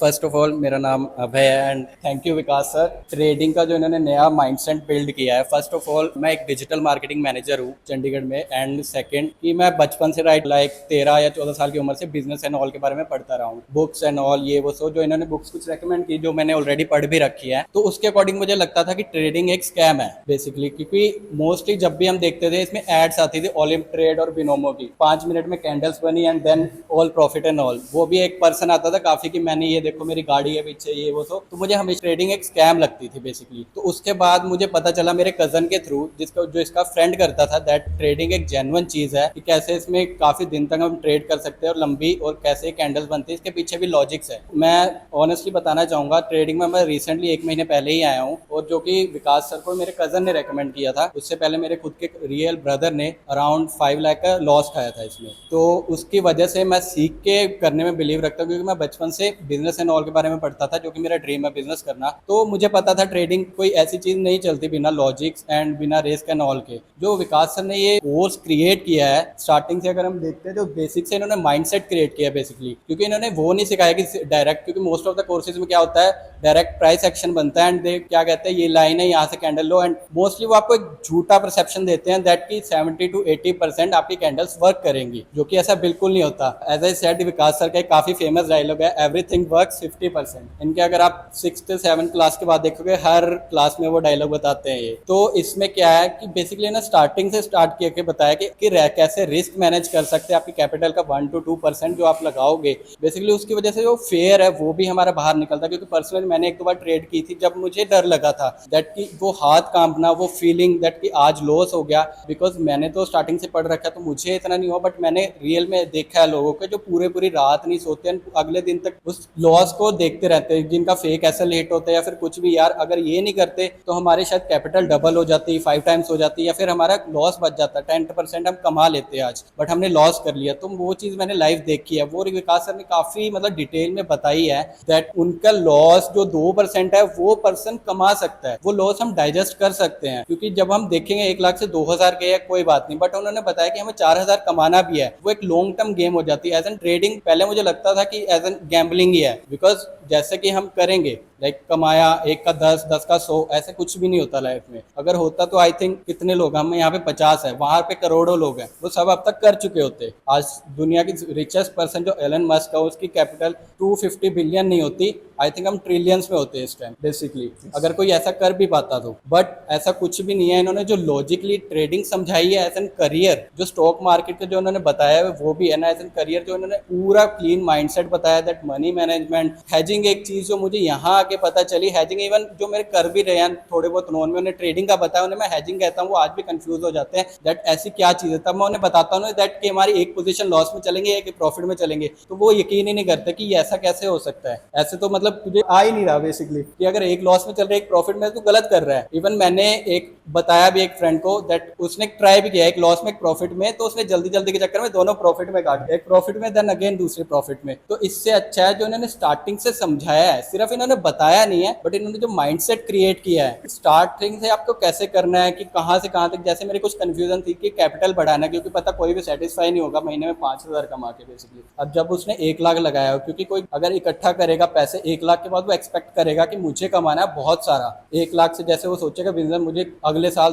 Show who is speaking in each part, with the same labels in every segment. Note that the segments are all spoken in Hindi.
Speaker 1: फर्स्ट ऑफ ऑल मेरा नाम अभय है and thank you Vikas sir. Trading का जो इन्होंने नया माइंडसेट बिल्ड किया है, फर्स्ट ऑफ ऑल मैं एक डिजिटल मार्केटिंग मैनेजर हूँ चंडीगढ़ में। एंड सेकंड कि मैं बचपन से राइट लाइक 13 या 14 साल की उम्र से बिजनेस एंड ऑल के बारे में पढ़ता रहा हूँ, बुक्स एंड ऑल ये वो। सो जो इन्होंने बुक्स कुछ रेकमेंड की जो मैंने ऑलरेडी पढ़ भी रखी है, तो उसके अकॉर्डिंग मुझे लगता था कि ट्रेडिंग एक स्कैम है बेसिकली, क्योंकि मोस्टली जब भी हम देखते थे इसमें एड्स आती थी ओलिम ट्रेड और बिनोमो की, 5 मिनट में कैंडल्स बनी and then all profit and all. वो भी एक पर्सन आता था काफी कि मैंने ये देखो मेरी गाड़ी है पीछे ये वो। तो मुझे हमेशा ट्रेडिंग एक स्कैम लगती थी बेसिकली। तो उसके बाद मुझे पता चला मेरे कजन के थ्रू, जिसका जो इसका फ्रेंड करता था, दैट ट्रेडिंग एक जेन्युइन चीज है कि कैसे इसमें काफी दिन तक हम ट्रेड कर सकते हैं और लंबी, और कैसे कैंडल्स बनती है, इसके पीछे भी लॉजिक्स है। मैं ऑनेस्टली बताना चाहूंगा ट्रेडिंग में मैं रिसेंटली 1 महीने पहले ही आया हूँ, और जो कि विकास सर को मेरे कजन ने रेकमेंड किया था। उससे पहले मेरे खुद के रियल ब्रदर ने अराउंड 5 लाख का लॉस खाया था इसमें। तो उसकी वजह से मैं सीख के करने में बिलीव रखता हूँ, क्योंकि मैं बचपन से बिजनेस एंड ऑल के बारे में पढ़ता था, जो कि मेरा ड्रीम है बिजनेस करना। तो मुझे पता था ट्रेडिंग कोई ऐसी चीज नहीं चलती बिना लॉजिक्स एंड बिना रिस्क एंड ऑल के। जो विकास सर ने ये कोर्स क्रिएट किया है, स्टार्टिंग से अगर हम देखते हैं जो बेसिक से इन्होंने माइंडसेट क्रिएट किया है बेसिकली, क्योंकि इन्होंने वो नहीं सिखाया कि डायरेक्ट, क्योंकि मोस्ट ऑफ द कोर्सेज में क्या होता है डायरेक्ट प्राइस एक्शन बनता है एंड दे क्या कहते हैं ये लाइन है यहाँ से कैंडल लो, एंड मोस्टली वो आपको एक झूठा परसेप्शन देते हैं दैट की 70 to 80% आपकी कैंडल्स वर्क करेंगी, जो कि ऐसा बिल्कुल नहीं होता। As I said, Vikas sir का एक काफी फेमस डायलॉग है, एवरीथिंग वर्क्स 50%। इनके अगर आप 6th-7th क्लास के बाद देखोगे हर क्लास में वो डायलॉग बताते हैं ये। तो इसमें क्या है कि बेसिकली ना स्टार्टिंग से स्टार्ट किया के बताया कि कैसे रिस्क मैनेज कर सकते हैं। आपकी कैपिटल का 1 to 2% जो आप लगाओगे बेसिकली, उसकी वजह से जो फेयर है वो भी हमारा बाहर निकलता है। क्योंकि पर्सनली मैंने 1-2 बार ट्रेड की थी जब मुझे डर लगा था दैट कि वो हाथ कांपना, वो फीलिंग दैट कि आज लॉस हो गया। बिकॉज मैंने तो स्टार्टिंग से पढ़ रखा तो मुझे इतना नहीं हुआ, बट मैंने रियल में देखा है लोगों को जो पूरे पूरी रात नहीं सोते हैं, अगले दिन तक उस लॉस को देखते रहते हैं, जिनका फेक ऐसा लेट होता है या फिर कुछ भी। यार अगर ये नहीं करते तो हमारी शायद कैपिटल डबल हो जाती, 5 टाइम्स हो जाती, या फिर हमारा लॉस बच जाता। 10% हम कमा लेते हैं आज, बट हमने लॉस कर लिया। तो वो चीज मैंने लाइव देखी है। वो विकास सर ने काफी मतलब डिटेल में बताई है दैट उनका लॉस जो 2% है वो पर्सन कमा सकता है, वो लॉस हम डाइजेस्ट कर सकते हैं। क्योंकि जब हम देखेंगे 1 लाख से 2,000 के कोई बात नहीं, बट उन्होंने बताया कि हमें 4,000 कमाना भी है। वो एक लॉन्ग टर्म गेम हो जाती है। एज एन ट्रेडिंग पहले मुझे लगता था कि एज एन गैम्बलिंग ही है, बिकॉज जैसे कि हम करेंगे लाइक कमाया 1 का 10, 10 का 100, ऐसे कुछ भी नहीं होता लाइफ में। अगर होता तो आई थिंक कितने लोग, हम यहाँ पे 50 है, वहां पे करोड़ों लोग हैं, वो सब अब तक कर चुके होते। आज दुनिया की रिचेस्ट पर्सन जो एलन मस्क है, उसकी कैपिटल 250 बिलियन नहीं होती, आई थिंक हम ट्रिलियंस में होते हैं इस टाइम बेसिकली, अगर कोई ऐसा कर भी पाता तो। बट ऐसा कुछ भी नहीं है। इन्होंने जो लॉजिकली ट्रेडिंग समझाई है एज एन करियर, जो स्टॉक मार्केट का जो उन्होंने बताया है वो भी है ना एज एन करियर, जो उन्होंने पूरा क्लीन माइंडसेट बताया दैट मनी मैनेजमेंट, हैजिंग एक चीज जो मुझे यहाँ आके पता चली। हैजिंग इवन जो मेरे कर भी रहे हैं थोड़े बहुत नॉन में, उन्हें ट्रेडिंग का बताया, उन्हें मैं हैजिंग कहता हूँ, वो आज भी कंफ्यूज हो जाते हैं दैट ऐसी क्या चीज है। तब मैं उन्हें बताता हूँ दैट कि हमारी एक पोजीशन लॉस में चलेंगे एक प्रॉफिट में चलेंगे, तो वो यकीन ही नहीं करते कि ये ऐसा कैसे हो सकता है। ऐसे तो मतलब तुझे आ ही नहीं रहा बेसिकली कि अगर एक लॉस में चल रहा है एक प्रॉफिट में, तो गलत कर रहा है। इवन मैंने एक बताया भी एक फ्रेंड को दैट उसने ट्राई भी किया एक लॉस में एक प्रॉफिट में, तो उसने जल्दी जल्दी के चक्कर में दोनों प्रॉफिट में काट, एक प्रॉफिट में देन अगेन दूसरे प्रॉफिट में। तो इससे अच्छा है जो इन्होंने स्टार्टिंग से समझाया है, सिर्फ इन्होंने बताया नहीं है बट इन्होंने जो माइंडसेट क्रिएट किया है स्टार्टिंग से आपको कैसे करना है कि कहाँ से कहाँ तक। जैसे मेरी कुछ कंफ्यूजन थी कि कैपिटल बढ़ाना, क्योंकि पता कोई भी सेटिस्फाई नहीं होगा महीने में 5,000 कमा के बेसिकली। अब जब उसने 1 लाख लगाया, क्योंकि कोई अगर इकट्ठा करेगा पैसे 1 लाख के बाद, वो एक्सपेक्ट करेगा कि मुझे कमाना है बहुत सारा 1 लाख से। जैसे वो सोचेगा बिजनेस मुझे अगले साल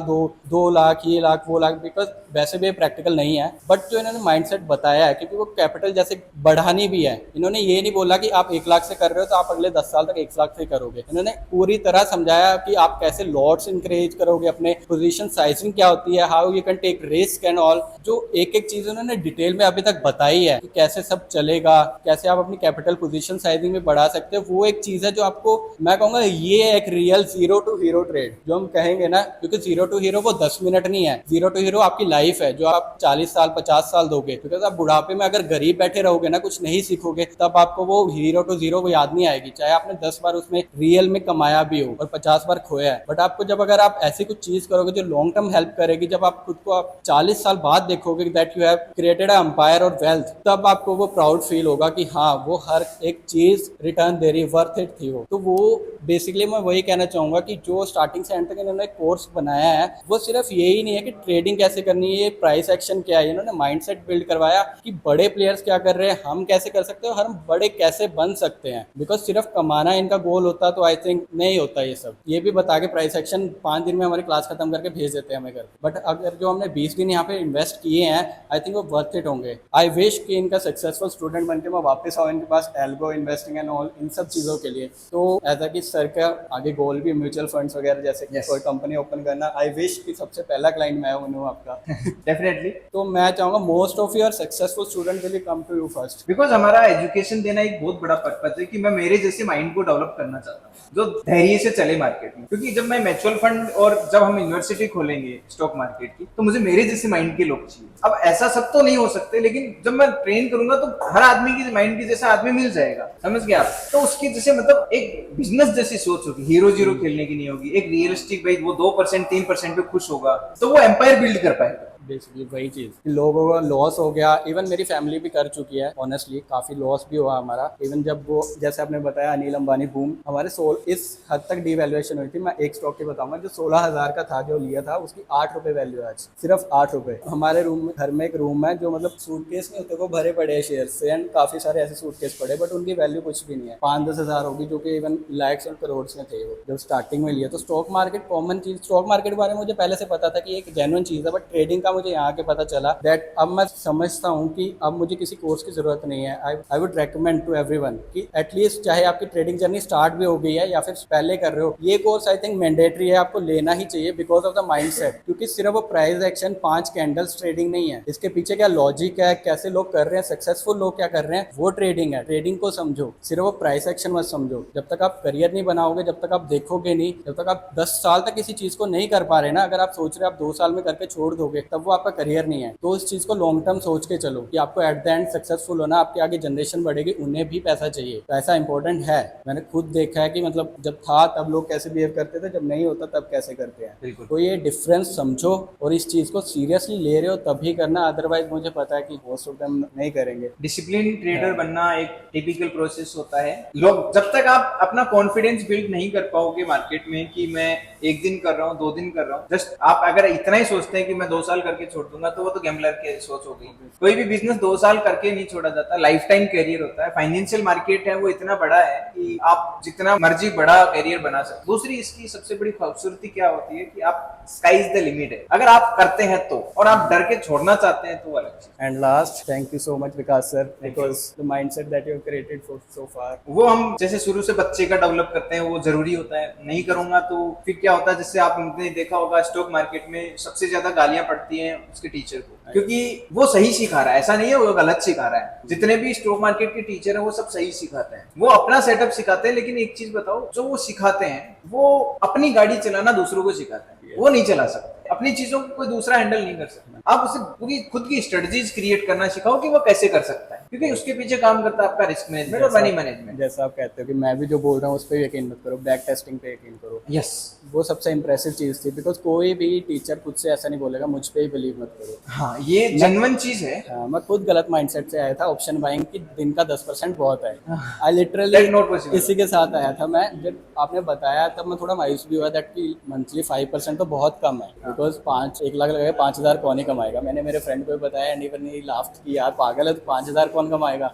Speaker 1: 2 लाख, ये लाख वो लाख, बिकॉज वैसे भी प्रैक्टिकल नहीं है। बट जो इन्होंने माइंडसेट बताया है, क्योंकि वो कैपिटल जैसे बढ़ानी भी है, इन्होंने ये नहीं बोला कि आप 1 लाख से कर रहे हो तो आप अगले 10 साल तक 1 लाख से करोगे। इन्होंने पूरी तरह समझाया कि आप कैसे लॉट्स इंकरेज करोगे, अपने पोजीशन साइजिंग क्या होती है, how you can take risk and all. जो एक एक चीज उन्होंने डिटेल में अभी तक बताई है कि कैसे सब चलेगा, कैसे आप अपनी कैपिटल पोजीशन साइजिंग में बढ़ा सकते हो, वो एक चीज है जो आपको मैं कहूंगा ये एक रियल 0 to हीरो ट्रेड जो हम कहेंगे ना। क्योंकि 0 to हीरो वो 10 मिनट नहीं है, 0 to हीरो आपकी लाइफ है जो आप 40 साल 50 साल दोगे। क्योंकि आप बुढ़ापे में अगर गरीब बैठे रहोगे ना, कुछ नहीं सीखोगे, तब आपको वो 0 to ज़ीरो वो याद नहीं आएगी, चाहे आपने 10 बार उसमें रियल में कमाया भी हो और 50 बार खोया है। बट आपको जब अगर आप ऐसी कुछ चीज करोगे जो लॉन्ग टर्म हेल्प करेगी, जब आप खुद को आप 40 साल बाद देखोगे that you have created a empire और वेल्थ, तब आपको वो प्राउड फील होगा कि हाँ वो हर एक चीज रिटर्न दे रही, वर्थ इट थी वो। तो वो बेसिकली मैं वही कहना चाहूंगा कि जो स्टार्टिंग से एंड तक इन्होंने कोर्स बनाया है वो सिर्फ यही नहीं है कि ट्रेडिंग कैसे करनी है, प्राइस एक्शन क्या है, इन्होंने माइंडसेट बिल्ड करवाया कि बड़े प्लेयर्स क्या कर रहे हैं, हम कैसे कर सकते हैं और हम बड़े कैसे बन सकते हैं। बिकॉज सिर्फ कमाना इनका गोल होता तो आई थिंक नहीं होता ये सब। ये भी बता के प्राइस एक्शन 5 दिन में हमारी क्लास खत्म करके भेज देते हैं हमें घर। बट अगर जो हमने 20 दिन यहाँ पे इन्वेस्ट किए हैं आई थिंक वो वर्थ इट होंगे। आई विश कि इनका सक्सेसफुल स्टूडेंट बन के मैं वापस आऊँ इनके पास एल्गो इन्वेस्टिंग एंड ऑल इन सब चीज़ों के लिए। तो ऐसा कि सर का आगे गोल भी म्यूचुअल फंड्स वगैरह जैसे कोई कंपनी ओपन करना, आई विश कि सबसे पहला क्लाइंट मैं हूँ आपका।
Speaker 2: डेफिनेटली।
Speaker 1: तो मैं चाहूँगा most of your successful student will come to you first.
Speaker 2: Because हमारा एजुकेशन देना एक बहुत बड़ा पर्पज है कि मैं मेरे जैसे माइंड को डेवलप करना चाहता हूँ जो धैर्य से चले मार्केट में। क्योंकि जब मैं म्यूचुअल फंड और जब हम यूनिवर्सिटी खोलेंगे स्टॉक मार्केट की तो मुझे मेरे जैसे माइंड के लोग चाहिए। अब ऐसा सब तो नहीं हो सकते, लेकिन जब मैं ट्रेन करूंगा तो हर आदमी की माइंड के जैसा आदमी मिल जाएगा, समझ गए आप। तो उसकी जैसे मतलब एक बिजनेस जैसी सोच होगी, हीरो जीरो खेलने की नहीं होगी। एक रियलिस्टिक भाई वो 2% 3% पे खुश होगा तो वो एम्पायर बिल्ड कर पाएगा।
Speaker 1: बेसिकली वही चीज़, लोगों का लॉस हो गया, इवन मेरी फैमिली भी कर चुकी है ऑनेस्टली, काफ़ी लॉस भी हुआ हमारा। इवन जब वो जैसे आपने बताया अनिल अंबानी बूम, हमारे इस हद तक डिवैल्यूएशन हुई थी। मैं एक स्टॉक की बताऊंगा जो 16,000 का था, जो लिया था उसकी 8 रुपये वैल्यू है आज, सिर्फ 8 रुपये। हमारे रूम में, घर में एक रूम है जो मतलब सूटकेस नहीं होते वो भरे पड़े हैं शेयर से, एंड काफ़ी सारे ऐसे सूटकेस पड़े, बट उनकी वैल्यू कुछ भी नहीं है। 5-10 हज़ार होगी, जो कि इवन लैक्स और करोड़ में थे वो जब स्टार्टिंग में लिया। तो स्टॉक मार्केट कॉमन चीज़, स्टॉक मार्केट के बारे में मुझे पहले से पता था कि एक जेन्युइन चीज़ है, बट ट्रेडिंग का मुझे यहाँ के पता चला दैट अब मैं समझता हूँ कि अब मुझे किसी कोर्स की जरूरत नहीं है। I would recommend to everyone कि एटलीस्ट चाहे आपकी ट्रेडिंग जर्नी स्टार्ट भी हो गई है या फिर पहले कर रहे हो, ये कोर्स आई थिंक मैंडेटरी है, आपको लेना ही चाहिए बिकॉज ऑफ द माइंडसेट। क्योंकि सिर्फ वो प्राइस एक्शन 5 कैंडल्स ट्रेडिंग नहीं है, इसके पीछे क्या लॉजिक है, कैसे लोग कर रहे हैं, सक्सेसफुल लोग क्या कर रहे हैं, वो ट्रेडिंग है। ट्रेडिंग को समझो, सिर्फ वो प्राइस एक्शन मत समझो। जब तक आप करियर नहीं बनाओगे, जब तक आप देखोगे नहीं, जब तक आप 10 साल तक किसी चीज को नहीं कर पा रहे ना, अगर आप सोच रहे आप 2 साल में करके छोड़ दोगे, तब वो आपका करियर नहीं है। तो इस चीज को लॉन्ग टर्म सोच के चलो कि आपको एट द एंड सक्सेसफुल होना, आपके आगे जनरेशन बढ़ेगी, उन्हें भी पैसा चाहिए, पैसा इंपॉर्टेंट है। मैंने खुद देखा है कि मतलब जब था तब लोग कैसे बिहेव करते थे, जब नहीं होता तब कैसे करते हैं। तो ये डिफरेंस समझो और इस चीज को सीरियसली ले रहे हो तभी करना, अदरवाइज मुझे पता है कि मोस्ट ऑफ देम नहीं करेंगे।
Speaker 2: डिसिप्लिन ट्रेडर बनना एक टिपिकल प्रोसेस होता है। लोग जब तक आप अपना कॉन्फिडेंस बिल्ड नहीं कर पाओगे मार्केट में कि मैं 1 दिन कर रहा हूँ 2 दिन कर रहा हूँ, जस्ट आप अगर इतना ही सोचते हैं कि मैं 2 साल करके छोड़ दूंगा, तो वो तो गैम्बलर की सोच हो गई। कोई भी बिजनेस 2 साल करके नहीं छोड़ा जाता, लाइफ टाइम कैरियर होता है। फाइनेंशियल मार्केट है वो इतना बड़ा है कि आप जितना मर्जी बड़ा कैरियर बना सकते। दूसरी इसकी सबसे बड़ी खूबसूरती क्या होती है कि आप स्काई इज द लिमिट है, अगर आप करते हैं तो, और आप डर के छोड़ना चाहते हैं तो वो अलग चीज।
Speaker 1: And last, thank you so much Vikas sir, because the mindset that you have created for so far,
Speaker 2: वो हम जैसे शुरू से बच्चे का डेवलप करते हैं वो जरूरी होता है। नहीं करूंगा तो फिर क्या होता है, जैसे आपने देखा होगा स्टॉक मार्केट में सबसे ज्यादा गालियां पड़ती हैं उसके टीचर को, क्योंकि वो सही सिखा रहा है, ऐसा नहीं है वो गलत सिखा रहा है। जितने भी स्टॉक मार्केट के टीचर हैं वो सब सही सिखाते हैं, वो अपना सेटअप सिखाते हैं। लेकिन एक चीज बताओ, जो वो सिखाते हैं वो अपनी गाड़ी चलाना दूसरों को सिखाते हैं, वो नहीं चला सकते। अपनी चीजों को कोई दूसरा हैंडल नहीं कर सकता। आप उसे पूरी खुद की स्ट्रेटजीज क्रिएट करना सिखाओ कि वो कैसे कर सकता है, क्योंकि उसके पीछे काम करता है आपका रिस्क मैनेजमेंट और मनी मैनेजमेंट।
Speaker 1: जैसा आप कहते हो कि मैं भी जो बोल रहा हूँ उस पर यकीन मत करो, बैक टेस्टिंग पे यकीन करो।
Speaker 2: यस,
Speaker 1: वो सबसे इंप्रेसिव चीज थी, बिकॉज कोई भी टीचर खुद से ऐसा नहीं बोलेगा मुझ पे ही बिलीव मत करो।
Speaker 2: हाँ, ये जेन्युइन चीज है।
Speaker 1: मैं खुद गलत माइंडसेट से आया था, ऑप्शन बाइंग की दिन का 10% बहुत है। आई लिटरली इसी के साथ आया था मैं। जब आपने बताया तब मैं थोड़ा मायूस भी हुआ दैट कि मंथली 5% तो बहुत कम है, बिकॉज 1 लाख लगे 5,000 कौन ही कमाएगा। मैंने मेरे फ्रेंड को भी बताया एंड इवन ही लाफ्ड कि यार पागल है, तो 5,000 कौन कमाएगा।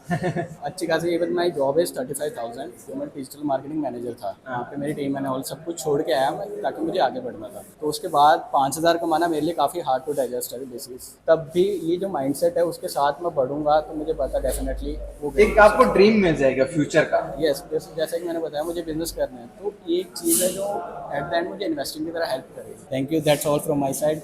Speaker 1: अच्छी खासी, इवन माई जॉब इज 35,000, जो मैं डिजिटल मार्केटिंग मैनेजर था वहाँ पे। मेरी टीम मैंने ऑल सब कुछ छोड़ के आया मैं, ताकि मुझे आगे बढ़ना था। तो उसके बाद 5,000 कमाना मेरे लिए काफ़ी हार्ड टू डाइजेस्ट है बेसिस। तब भी ये जो माइंडसेट है उसके साथ मैं बढ़ूंगा तो मुझे पता डेफिनेटली वो
Speaker 2: एक आपको ड्रीम मिल जाएगा फ्यूचर का।
Speaker 1: यस, जैसे कि मैंने बताया मुझे बिजनेस करना है, तो ये एक चीज़ है जो एट द एंड मुझे इन्वेस्टिंग की तरह हेल्प करेगी। Thank you, that's all from my side.